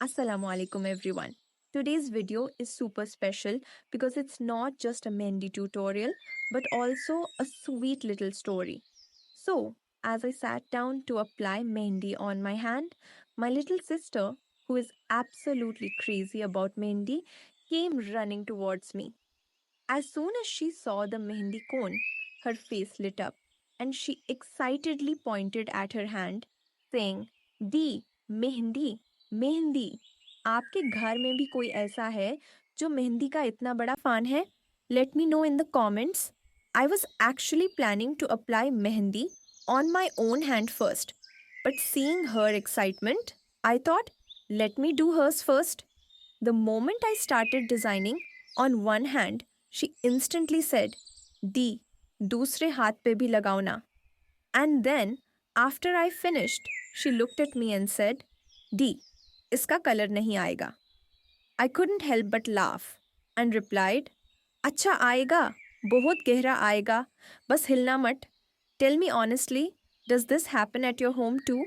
Assalamu alaikum everyone. Today's video is super special because it's not just a Mehndi tutorial but also a sweet little story. So, as I sat down to apply Mehndi on my hand, my little sister, who is absolutely crazy about Mehndi, came running towards me. As soon as she saw the Mehndi cone, her face lit up and she excitedly pointed at her hand, saying, दी मेहंदी मेहंदी आपके घर में भी कोई ऐसा है जो मेहंदी का इतना बड़ा फैन है Let me know in the comments. I was actually planning to apply mehendi on my own hand first, but seeing her excitement, I thought, let me do hers first. The moment I started designing on one hand, she instantly said, दी दूसरे हाथ पे भी लगाओ ना. And then, after I finished, she looked at me and said, दी इसका colour नहीं आएगा. I couldn't help but laugh and replied, अच्छा आएगा, बहुत गहरा आएगा, बस हिलना मत. Tell me honestly, does this happen at your home too?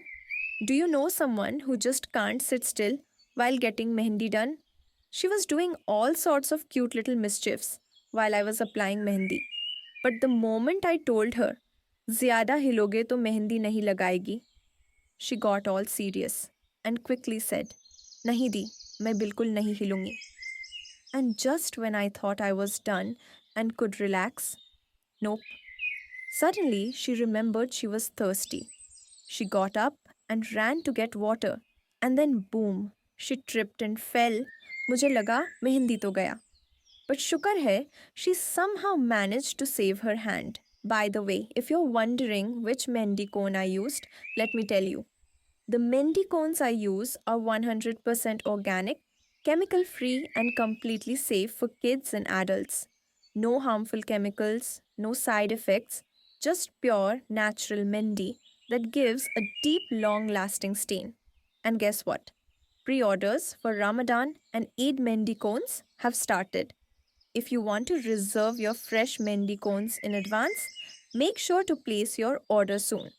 Do you know someone who just can't sit still while getting mehendi done? She was doing all sorts of cute little mischiefs while I was applying mehendi. But the moment I told her, ज़्यादा हिलोगे तो मेहंदी नहीं लगाएगी, she got all serious and quickly said, नहीं दी, मैं बिल्कुल नहीं हिलूंगी. And just when I thought I was done and could relax, nope. Suddenly, she remembered she was thirsty. She got up and ran to get water. And then boom, she tripped and fell. मुझे लगा मेहंदी तो गया. But shukar hai, she somehow managed to save her hand. By the way, if you're wondering which Mehndi cone I used, let me tell you. The Mehndi cones I use are 100% organic, chemical free, and completely safe for kids and adults. No harmful chemicals, no side effects, just pure natural Mehndi that gives a deep, long lasting stain. And guess what? Pre orders for Ramadan and Eid Mehndi cones have started. If you want to reserve your fresh Mehndi cones in advance, make sure to place your order soon.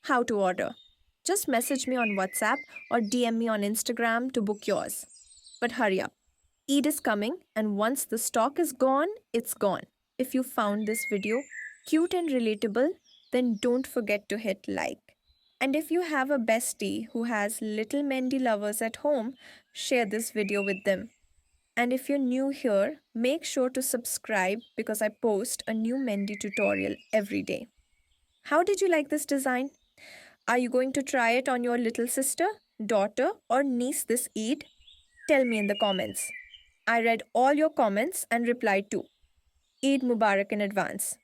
How to order? Just message me on WhatsApp or DM me on Instagram to book yours. But hurry up. Eid is coming, and once the stock is gone, it's gone. If you found this video cute and relatable, then don't forget to hit like. And if you have a bestie who has little Mehndi lovers at home, share this video with them. And if you're new here, make sure to subscribe because I post a new Mehndi tutorial every day. How did you like this design? Are you going to try it on your little sister, daughter, or niece this Eid? Tell me in the comments. I read all your comments and replied too. Eid Mubarak in advance.